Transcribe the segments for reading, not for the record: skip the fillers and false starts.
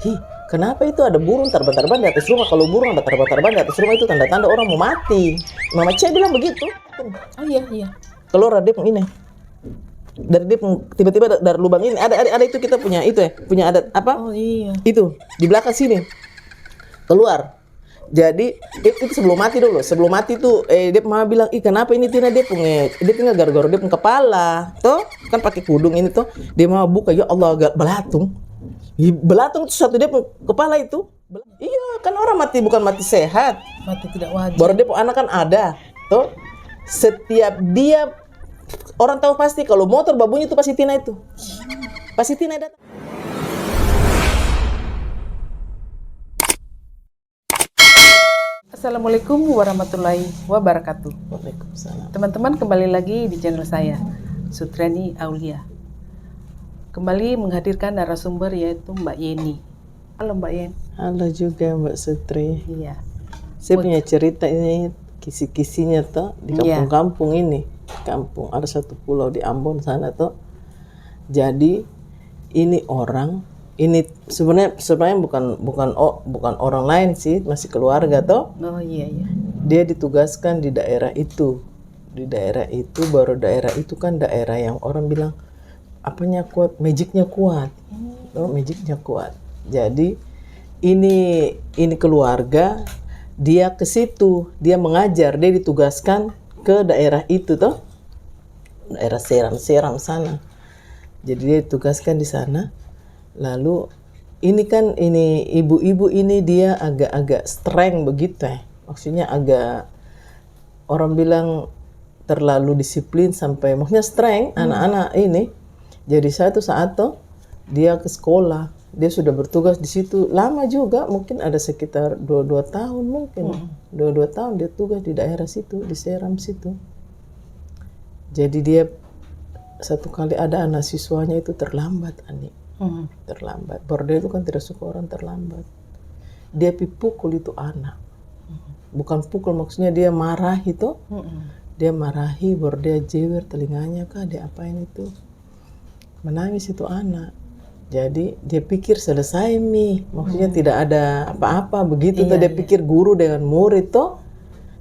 Hi, kenapa itu ada burung terbang-terbang di atas rumah? Kalau burung ada terbang-terbang di atas rumah itu tanda-tanda orang mau mati. Mama Cia bilang begitu. Oh iya iya. Keluar dia ini. Dari dia tiba-tiba dari lubang ini ada itu kita punya itu ya, punya adat apa? Oh iya. Itu di belakang sini. Keluar. Jadi itu sebelum mati dulu. Sebelum mati tuh dia mama bilang, "Ih, kenapa ini Tina dia tinggal gara-gara dia punya kepala." Tuh, kan pakai kudung ini tuh. Dia mama buka, ya Allah, agak belatung. Belatung itu satu dia punya kepala itu. Iya, kan orang mati bukan mati sehat. Mati tidak wajar. Baru dia punya anak kan ada. Tuh. Setiap dia orang tahu pasti kalau motor babunyi itu pasti Tina itu. Pasti Tina datang. Assalamualaikum warahmatullahi wabarakatuh. Waalaikumsalam. Teman-teman, kembali lagi di channel saya, Sutrani Aulia. Kembali menghadirkan narasumber yaitu Mbak Yeni. Halo Mbak Yen. Halo juga Mbak Sutri. Iya. Saya punya cerita ini kisi-kisinya tuh di kampung-kampung ini. Kampung ada satu pulau di Ambon sana tuh. Jadi ini orang ini sebenarnya bukan orang lain sih, masih keluarga toh. Oh iya iya. Dia ditugaskan di daerah itu. Di daerah itu baru daerah itu kan daerah yang orang bilang apanya kuat, magicnya kuat. Oh, magicnya kuat. Jadi ini keluarga dia ke situ, dia mengajar, dia ditugaskan ke daerah itu toh. Daerah Seram sana. Jadi dia ditugaskan di sana. Lalu ini ibu-ibu ini dia agak-agak strength begitu ya. Maksudnya agak orang bilang terlalu disiplin sampai maksudnya strength anak-anak ini. Jadi satu saat tuh dia ke sekolah, dia sudah bertugas di situ lama juga, mungkin ada sekitar 22 tahun mungkin. 22 tahun dia tugas di daerah situ, di Seram situ. Jadi dia satu kali ada anak siswanya itu terlambat, Ani. Terlambat. Bordel itu kan tidak suka orang terlambat. Dia pukul itu anak. Bukan pukul, maksudnya dia marah itu. Dia marahi, baru dia jewer telinganya kah, dia apain itu. Menangis itu anak. Jadi dia pikir selesai maksudnya tidak ada apa-apa begitu. Dia pikir guru dengan murid tuh.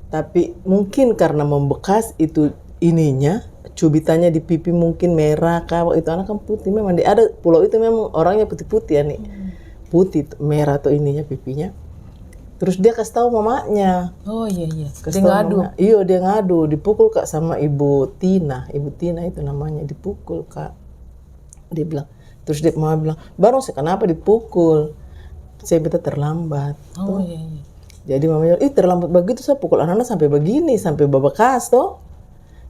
Tapi mungkin karena membekas itu ininya, cubitannya di pipi mungkin merah kah, itu anak kan putih memang. Dia ada pulau itu memang orangnya putih-putih ya nih. Putih merah tuh ininya pipinya. Terus dia kasih tahu mamanya. Oh iya iya. Dia ngadu. Iya, dia ngadu, dipukul Kak sama Ibu Tina. Ibu Tina itu namanya, dipukul Kak. Dia bilang, terus dia mama bilang, "Baru kenapa dipukul? Saya minta terlambat." Oh iya iya. Jadi mamanya, terlambat begitu saya pukul anak-anak sampai begini, sampai bebekas toh.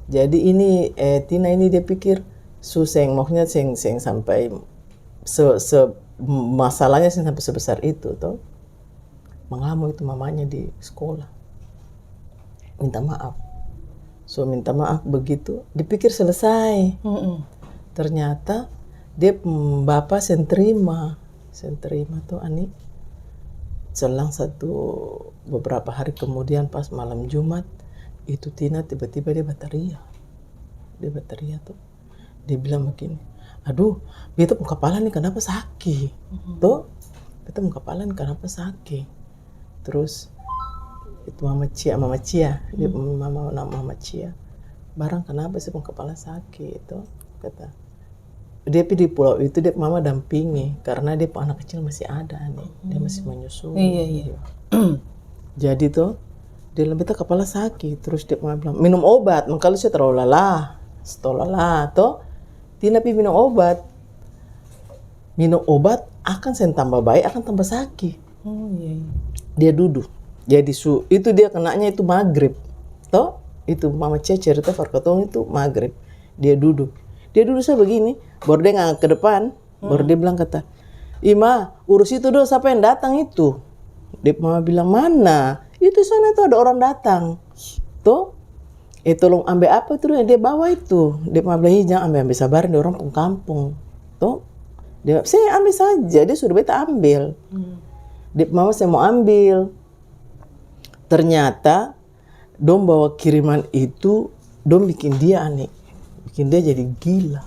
Jadi ini Tina ini dia pikir suseng, maksudnya seng sampai masalahnya sampai sebesar itu toh. Mengamuk itu mamanya di sekolah. Minta maaf. So minta maaf begitu, dipikir selesai. Ternyata dia bapak senterima tuh Ani. Selang beberapa hari kemudian pas malam Jumat itu Tina tiba-tiba dia berteriak tuh. Dia bilang begini, "Aduh, beta pun kepala nih kenapa sakit?" Tuh, beta pun kepala nih kenapa sakit? Terus itu Mama Cia, dia Mama Cia. "Barang kenapa sih pun kepala sakit?" Itu kata. Dia di pulau itu dia mama dampingi karena dia anak kecil masih ada nih. Dia masih menyusui. Iya. Jadi tuh dia lebih kepala sakit, terus dia bilang minum obat. Kalau saya terlalu lelah, toh Tina minum obat. Minum obat akan saya tambah baik, akan tambah sakit. Oh iya. Dia duduk. Jadi itu dia kenanya itu maghrib. Toh itu Mama Cia cerita Farkatong itu maghrib. Dia duduk saya begini, baru dia ngangkat ke depan, baru dia bilang kata, "Ima, urus itu dong, siapa yang datang itu?" Dia mama bilang, "Mana? Itu sana itu ada orang datang." Tuh, tolong ambil apa itu yang dia bawa itu. Dia mama bilang, "Jangan ambil sabar, dia orang kampung." Tuh, dia, "Saya ambil saja," dia suruh beta ambil. Dia mama saya mau ambil. Ternyata, dong bawa kiriman itu, dong bikin dia aneh. Bikin dia jadi gila.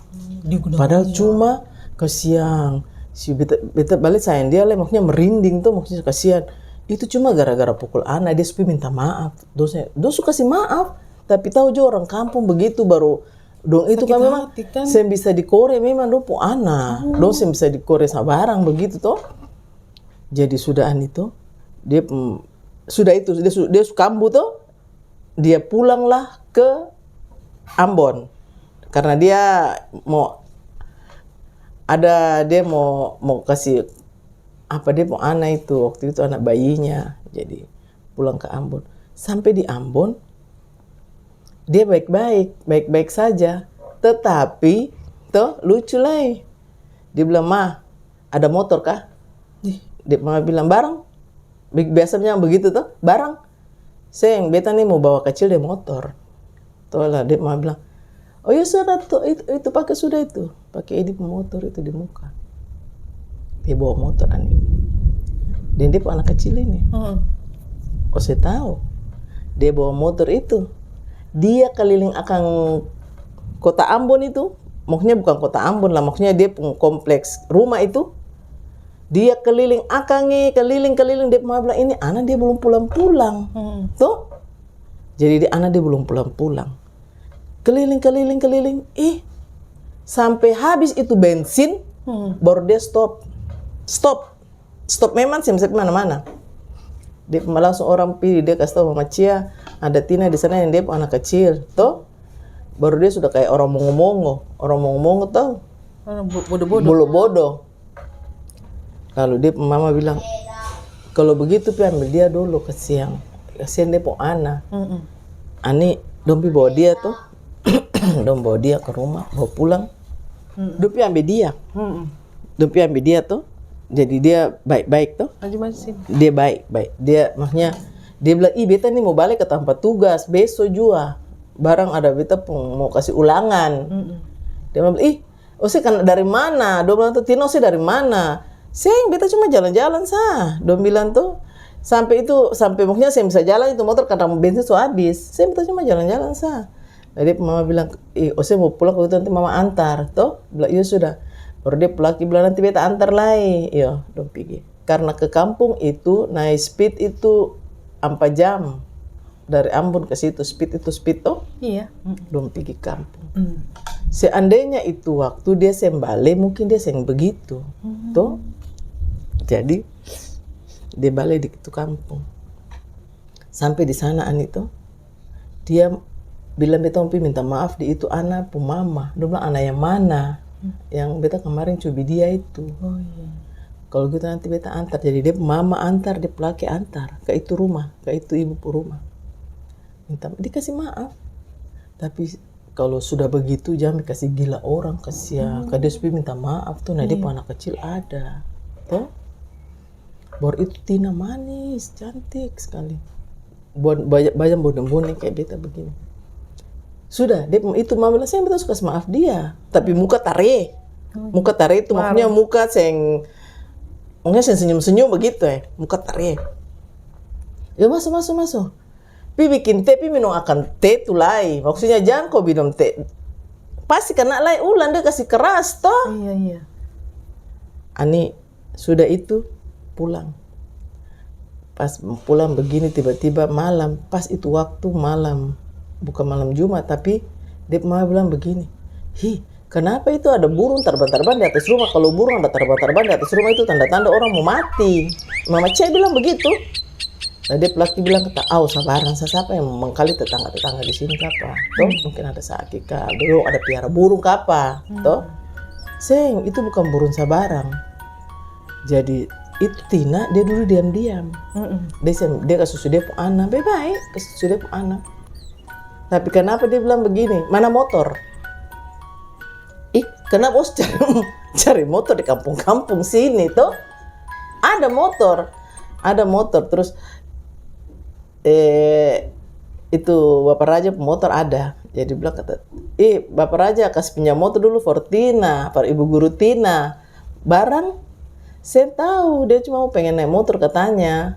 Padahal cuma ke siang Si beta balik sayang dia lah, maksudnya merinding tuh, maksudnya kasihan. Itu cuma gara-gara pukul anak, dia supaya minta maaf. Dia suka kasih maaf, tapi tahu juga orang kampung begitu baru dong itu kan memang saya bisa dikore memang dong pu anak. Dong saya bisa dikore sama barang begitu toh. Jadi sudahan itu dia sudah itu dia kambuh tuh, dia pulanglah ke Ambon karena dia mau kasih apa, dia mau anak itu waktu itu anak bayinya, jadi pulang ke Ambon. Sampai di Ambon dia baik-baik saja, tetapi tuh lucu lah, dia bilang, "Ma, ada motor kah?" Dia mama bilang, "Barang." Biasanya begitu tuh, "Barang. Seng, beta nih mau bawa kecil deh motor." Tuh lah dia mama bilang, "Oh ya sudah tuh, itu pakai sudah itu, pakai ini motor itu di muka." Dia bawa motor ani. Dan dia anak kecil ini. Oh saya tahu. Dia bawa motor itu. Dia keliling akan kota Ambon itu. Maksudnya bukan kota Ambon lah, maksudnya dia kompleks rumah itu. Dia keliling keliling. Dia mau bilang, ini anak dia belum pulang-pulang. Tuh. Jadi anak dia belum pulang-pulang. Keliling. Sampai habis itu bensin, baru dia stop memang sampai mana-mana. Dia langsung orang pilih, dia kasih tahu Mama Cia, ada Tina di sana yang dia anak kecil, toh. Baru dia sudah kayak orang mongo-mongo tahu. Bodoh. Lalu dia Mama bilang, kalau begitu ambil dia dulu, kasihan dia po anak. Ani dompi bawa dia tuh, dom bawa dia ke rumah, bawa pulang. Dompi ambil dia tuh. Jadi dia baik-baik tuh. Dia baik. Dia maksudnya dia bilang, beta nih mau balik ke tempat tugas besok juga. Barang ada beta mau kasih ulangan. Dia bilang, saya kan dari mana? Dia bilang tuh, Tino saya dari mana? Seng, beta cuma jalan-jalan sah. Dia bilang tuh, sampai maksudnya saya bisa jalan itu motor karena bensin sudah habis. Saya beta cuma jalan-jalan sah. Jadi Mama bilang, saya mau pulang kalau nanti Mama antar. Tuh, bilang, iya sudah. Baru dia pelaki bilang, nanti beta antar lagi. Iya, dong pergi. Karena ke kampung itu naik speed itu 4 jam. Dari Ambon ke situ speed tuh. Iya. Dong pergi kampung. Seandainya itu waktu dia sembale, mungkin dia seng begitu. Tuh. Jadi dia balik di itu kampung. Sampai di sana itu dia bilang beta minta maaf di itu anak pu mama. Dia bilang, anak yang mana? Yang beta kemarin cubi dia itu. Oh iya. Kalau gitu nanti beta antar. Jadi dia mama antar, dia pelaki antar ke itu rumah, ke itu ibu rumah. Minta dikasih maaf. Tapi kalau sudah begitu jangan kasih gila orang, kasih dia supaya minta maaf tuh. Nah dia anak kecil ada. Tuh. Baru itu Tina manis, cantik sekali. Banyak boneng-boneng kayak beta begini. Sudah, dia itu mama bilang, saya betul suka maaf dia, tapi muka tare itu maksudnya muka maksudnya senyum-senyum begitu muka tare. Ya masuk. Pi bikin teh, pi minum akan teh tuh lai, maksudnya jangan kau minum teh, pasti kena lai ulan dia kasih keras toh. Iya. Ani sudah itu pulang. Pas pulang begini tiba-tiba malam, pas itu waktu malam. Bukan malam Jumat, tapi dia mama bilang begini, kenapa itu ada burung terbang-terbang di atas rumah? Kalau burung ada terbang-terbang di atas rumah itu tanda-tanda orang mau mati. Mama Cia bilang begitu. Nah dia pelaki bilang, sabaran siapa yang mengkali tetangga-tetangga di sini kapa? Toh mungkin ada sakit kah? Belum ada piara burung kapa? Toh, seng itu bukan burung sabarang. Jadi itu Tina dia dulu diam-diam. Dia kasih susu dia pu anak, baik kasih susu dia pu anak. Tapi kenapa dia bilang begini? Mana motor? Kenapa harus cari motor di kampung-kampung sini tuh? Ada motor. Terus itu Bapak Raja motor ada. Jadi bilang kata, Bapak Raja kasih pinjam motor dulu for Tina, for Ibu Guru Tina. Barang saya tahu dia cuma mau pengen naik motor katanya.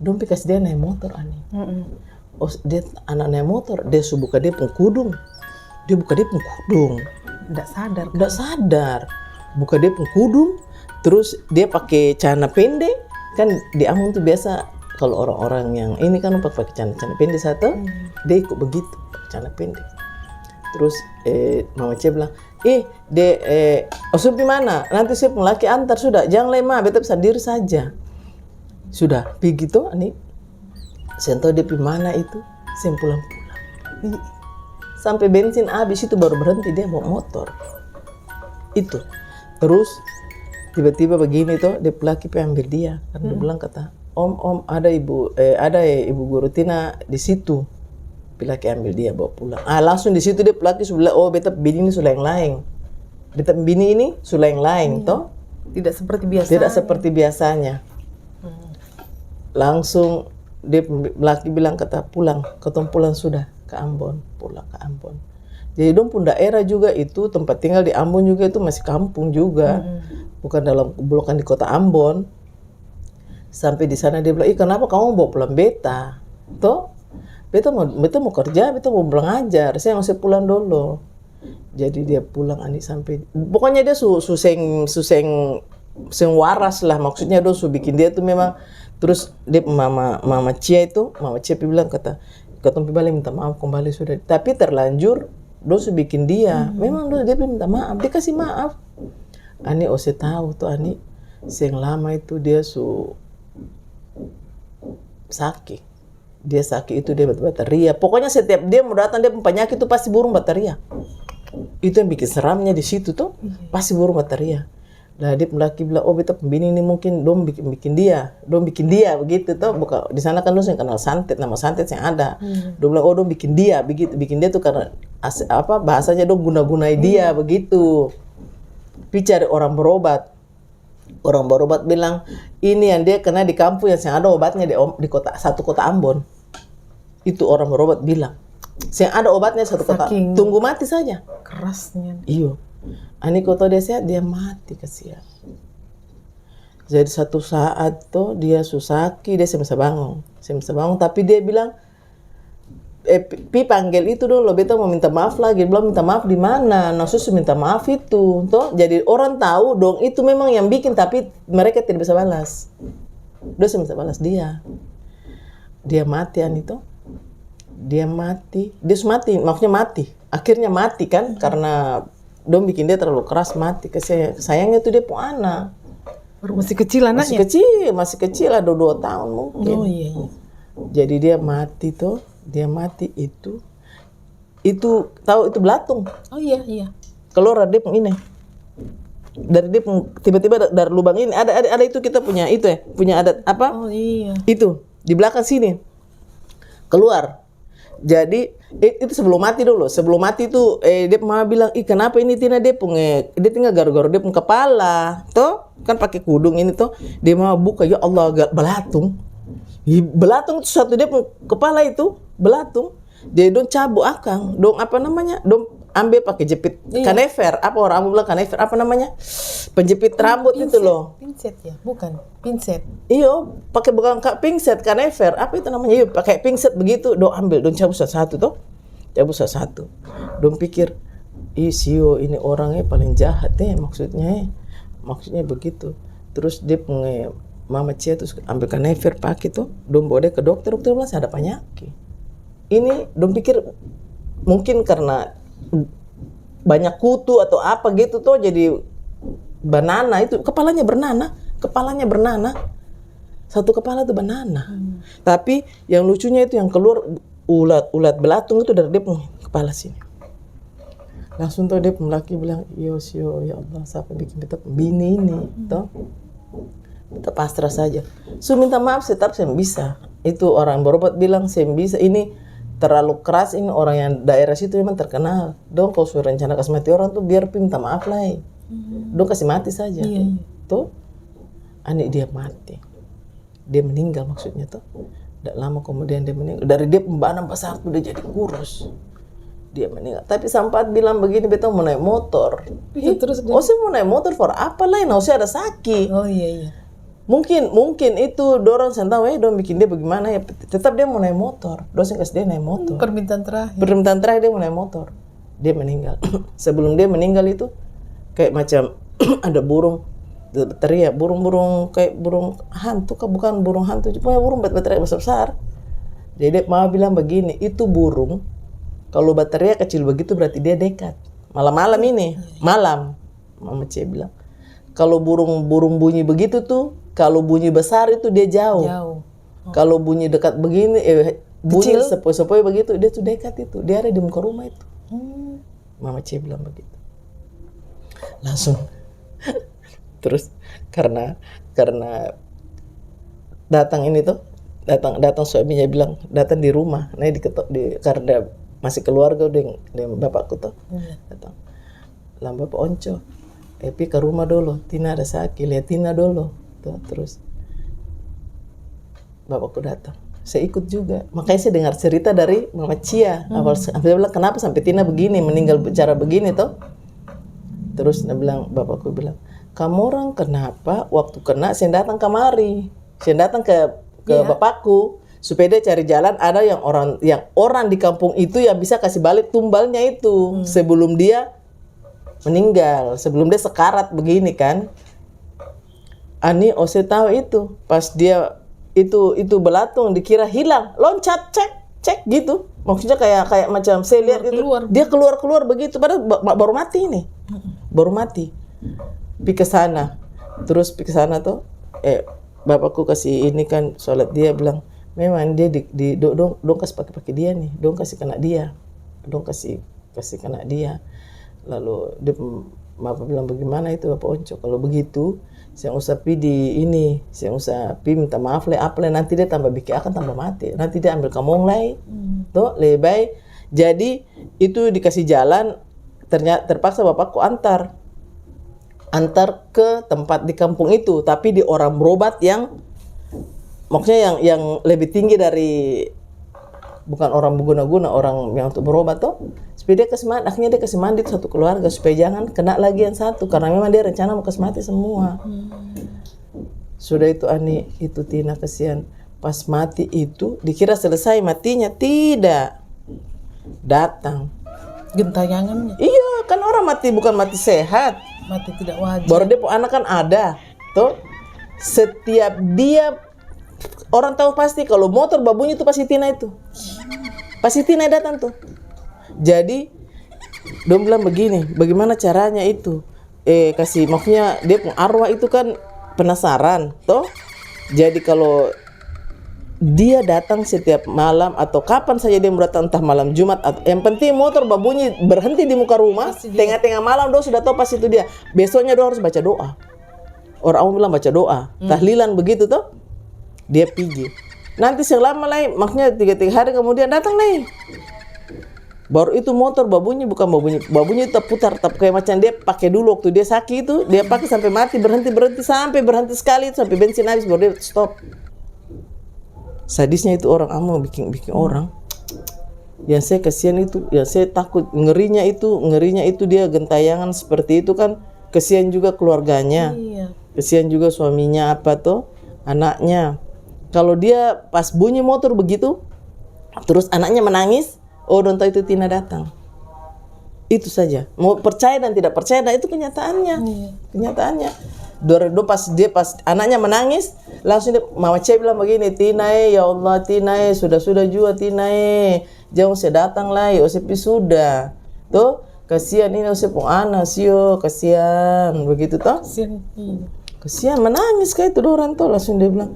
Dompi kasih dia naik motor ani. Dia anak naik motor, dia buka dia pengkudung. Nggak sadar. Buka dia pengkudung, Terus dia pakai celana pendek, kan di Ambon tuh biasa kalau orang-orang yang ini kan pakai celana pendek satu, dia ikut begitu, pakai celana pendek. Terus Mama Cia bilang, Osup di mana? Nanti saya laki antar sudah, jangan lemah, beta bisa diri saja. Sudah, pergi tuh, ani. Saya tahu dia di mana itu, saya pulang-pulang. Sampai bensin habis itu baru berhenti dia bawa motor. Itu. Terus tiba-tiba begini tuh, dia laki ambil dia. Karena dia bilang kata, Om, ada ibu guru Tina di situ. Pelaki ambil dia bawa pulang. Langsung di situ dia pelaki sudah, beta bini ini sudah yang lain. Beta bini ini sudah yang lain, toh? Tidak seperti biasa. Tidak seperti biasanya. Langsung dia laki bilang kata pulang, ketemu pulang sudah ke Ambon, pulang ke Ambon. Jadi dong pun daerah juga itu tempat tinggal di Ambon juga itu masih kampung juga, bukan di kota Ambon. Sampai di sana dia bilang, kenapa kamu bawa pulang beta, toh? Beta mau kerja, beta mau belajar, saya masih pulang dulu. Jadi dia pulang ani sampai, pokoknya dia suseng waras lah, maksudnya dia bikin dia tuh memang. Terus dia Mama Cia bilang kata balik minta maaf kembali sudah, tapi terlanjur dia bikin dia, memang dia minta maaf, dia kasih maaf. Ani ose tahu tuh ani, yang lama itu dia sakit. Dia sakit itu dia bataria. Pokoknya setiap dia mau datang dia penyakit itu pasti burung bataria. Itu yang bikin seramnya di situ tuh, pasti burung bataria. Lah dia laki bilang, beta pembini ini mungkin dong bikin dia begitu tuh. Bukan di sana kan dong yang kenal santet, nama santet yang ada. Dong bilang dong bikin dia begitu, bikin dia tuh karena bahasanya dong guna-gunai dia begitu. Cari orang berobat bilang ini yang dia kena di kampung yang ada obatnya di satu kota Ambon. Itu orang berobat bilang yang ada obatnya satu kota. Tunggu mati saja. Kerasnya. Iyo. Ani kota dia sehat dia mati kasihan. Jadi satu saat tuh dia susaki dia bisa bangun tapi dia bilang Pi panggil itu dulu, beta mau minta maaf lagi. Belum minta maaf di mana? Nasus minta maaf itu, toh. Jadi orang tahu dong itu memang yang bikin, tapi mereka tidak bisa balas. Dia bisa balas dia. Dia mati itu. Dia mati, maksudnya mati. Akhirnya mati kan karena dong bikin dia terlalu keras mati. Sayangnya tuh dia pun anak. Masih kecil anaknya? Masih kecil ada 2 tahun mungkin. Oh iya. Jadi dia mati tuh. Dia mati itu tahu itu belatung. Oh iya. Keluar dia ini. Dari dia tiba-tiba dari lubang ini ada itu kita punya itu ya, punya adat apa? Oh iya. Itu di belakang sini. Keluar. Jadi itu sebelum mati dulu. Sebelum mati itu dia mama bilang, kenapa ini Tina dia tinggal garu-garu dia punya kepala. Toh kan pakai kudung ini toh. Dia mama buka, ya Allah belatung. Belatung itu satu dia punya kepala itu belatung. Dia dong cabut akang, dong ambil pakai jepit kanever. Apa orang bilang kanever? Apa namanya? Penjepit rambut itu loh. Pinset ya, bukan pinset. Iyo, pakai bukan pinset kanever. Apa itu namanya? Iyo, pakai pinset begitu. Dong ambil, dong cabut satu toh. Cabut satu. Dong pikir, sio ini orangnya paling jahat maksudnya begitu. Terus dia punya Mama Cia terus ambil kanever pakai tuh, dong bawa dia ke dokter bilang ada penyakit. Ini dong pikir mungkin karena banyak kutu atau apa gitu tuh jadi banana itu kepalanya bernana. Satu kepala tuh banana. Tapi yang lucunya itu yang keluar ulat belatung itu dari dia kepala sini. Langsung tuh dia laki bilang, ya Allah, siapa bikin kita bini ini, toh. Kita pasrah saja. Minta maaf tetap saya bisa. Itu orang berobat bilang saya bisa. Ini terlalu keras, ini orang yang daerah situ memang terkenal. Dong kalau suruh rencana kasih mati orang tuh biar minta maaf lah. Dong kasih mati saja. Tuh, anik dia mati. Dia meninggal maksudnya tuh. Tidak lama kemudian dia meninggal. Dari dia pembanan pas aku dia jadi kurus. Dia meninggal. Tapi sempat bilang begini, beta mau naik motor. Terus saya mau naik motor for apa lain? Saya ada sakit. Oh iya. Mungkin itu dorong saya tahu dong bikin dia bagaimana ya. Tetap dia mau naik motor. Dosen kasih dia naik motor. Permintaan terakhir dia mau naik motor. Dia meninggal. Sebelum dia meninggal itu kayak macam ada burung berteriak, burung-burung kayak burung hantu, bukan burung hantu, cuma burung berteriak besar-besar. Jadi mama bilang begini, itu burung kalau berteriak kecil begitu berarti dia dekat. Malam-malam ini, malam. Mama Cie bilang, kalau burung bunyi begitu tuh, kalau bunyi besar itu dia jauh. Kalau bunyi dekat begini, bunyi sepoi-sepoi begitu, dia tuh dekat itu. Dia ada di muka rumah itu. Mama Cie bilang begitu. Langsung. Terus karena datang ini tuh, datang suaminya bilang datang di rumah, nah karena masih keluarga dengan bapakku tuh datang, lah bapak onco, pi ke rumah dulu, Tina ada sakit, lihat Tina dulu, tuh terus bapakku datang, saya ikut juga, makanya saya dengar cerita dari Mama Cia, saya bilang kenapa sampai Tina begini, meninggal bicara begini tuh, terus bapakku bilang, kamu orang kenapa waktu kena saya datang kemari, saya datang ke bapakku supaya dia cari jalan, ada yang orang di kampung itu yang bisa kasih balik tumbalnya itu sebelum dia meninggal, sebelum dia sekarat begini kan. Ani saya tahu itu pas dia itu belatung dikira hilang, loncat cek gitu, maksudnya kayak macam saya lihat itu dia keluar begitu, padahal baru mati ini, baru mati. Pi ke sana tuh bapakku kasih ini kan sholat, dia bilang memang dia dong kasih pakai dia nih, dong kasih kena dia, lalu bapak bilang bagaimana itu Bapak Onco, kalau begitu saya usah pi minta maaf apa nanti dia tambah bikin akan tambah mati, nanti dia ambil kamu lagi tuh lebih baik. Jadi itu dikasih jalan, ternyata terpaksa bapakku antar ke tempat di kampung itu, tapi di orang berobat yang maksudnya yang lebih tinggi dari, bukan orang berguna-guna, orang yang untuk berobat tuh, supaya dia kasih mandi, akhirnya dia kasih mandi satu keluarga supaya jangan kena lagi yang satu, karena memang dia rencana mau kasih mati semua. Sudah itu Ani, itu Tina kasihan, pas mati itu dikira selesai matinya, tidak, datang gentayangannya. Iya, kan orang mati bukan mati sehat, mati tidak wajar. Baru dia anak kan ada tuh, setiap dia orang tahu pasti kalau motor babunyi itu pasti Tina datang tuh. Jadi dong bilang begini, bagaimana caranya itu kasih, maksudnya dia pun arwah itu kan penasaran toh. Jadi kalau dia datang setiap malam atau kapan saja dia datang, entah malam Jumat atau yang penting motor babunyi berhenti di muka rumah, tengah-tengah malam dong sudah tahu pas itu dia. Besoknya dong harus baca doa. Orang awam bilang baca doa, tahlilan begitu toh. Dia pergi. Nanti selama lain, maksudnya 3 hari kemudian datang lagi. Baru itu motor babunyi, bukan babunyi tetap putar, tetap kayak macam dia pakai dulu waktu dia sakit itu, dia pakai sampai mati, berhenti sampai berhenti sekali, sampai bensin habis baru dia stop. Sadisnya itu orang amu bikin orang. Yang saya kasihan itu, yang saya takut, ngerinya itu dia gentayangan seperti itu kan, kasihan juga keluarganya. Iya. Kasihan juga suaminya anaknya. Kalau dia pas bunyi motor begitu, terus anaknya menangis, dong tahu itu Tina datang. Itu saja. Mau percaya dan tidak percaya, itu kenyataannya. Iya. Kenyataannya. Pas anaknya menangis, langsung Mama Cie bilang begini, Tina ya Allah, Tina sudah juga Tina jangan saya datang lagi, sepi sudah. Tuh, kasihan ini saya pun anak sio, kasihan begitu toh. Kasihan menangis kayak itu orang tuh, langsung dia bilang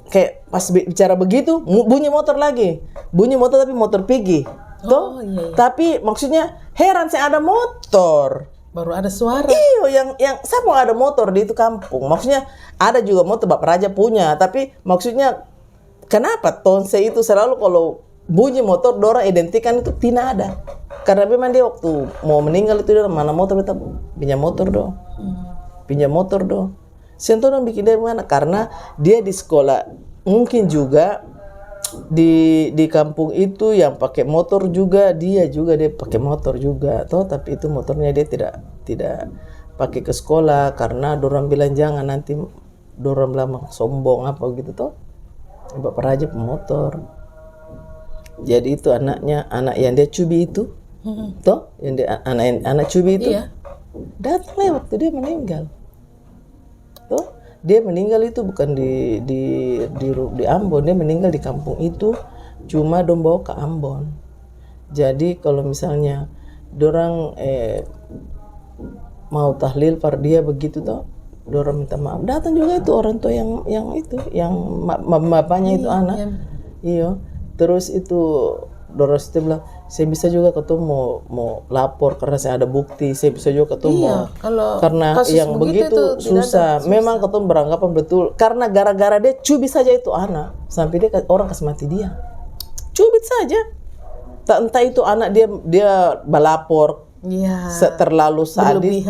kayak pas bicara begitu bunyi motor tapi motor pergi. Tuh, iya. Tapi maksudnya heran saya ada motor. Baru ada suara. Iya, yang siapa ada motor di itu kampung. Maksudnya ada juga motor Bapak Raja punya, tapi maksudnya kenapa Tonse itu selalu kalau bunyi motor dorang identikan itu Tina ada. Karena memang dia waktu mau meninggal itu dia mana motor, kita pinjam motor dong. Pinjam motor dong. Sentuh dong bikin dari mana? Karena dia di sekolah mungkin juga di kampung itu yang pakai motor juga dia pakai motor juga toh, tapi itu motornya dia tidak pakai ke sekolah karena dorang bilang jangan nanti dorang bilang sombong apa gitu toh. Bapak Raja pemotor. Jadi itu anak yang dia cubi itu toh, yang dia anak cubi itu datang waktu dia meninggal. Tuh, dia meninggal itu bukan di Ambon, dia meninggal di kampung itu, cuma dong bawa ke Ambon. Jadi kalau misalnya dorang mau tahlil fardia begitu toh, dorang minta maaf. Datang juga itu orang tua yang itu, yang bapaknya itu anak. Iya. Terus itu dorang itu bilang, saya bisa juga ketemu mau lapor karena saya ada bukti, saya bisa juga ketemu. Karena yang begitu susah. Memang ketemu beranggapan betul karena gara-gara dia cubit saja itu anak, sampai dia orang kasih mati dia. Cubit saja. Tak entah itu anak dia balapor. Terlalu sadis.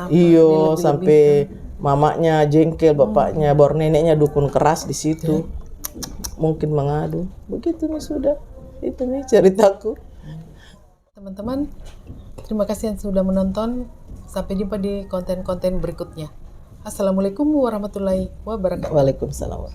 Iyo, sampai mamanya jengkel, bapaknya, baru neneknya dukun keras di situ. Mungkin mengadu. Begitu nih sudah. Itu nih ceritaku. Teman-teman, terima kasih yang sudah menonton. Sampai jumpa di konten-konten berikutnya. Assalamualaikum warahmatullahi wabarakatuh. Waalaikumsalam.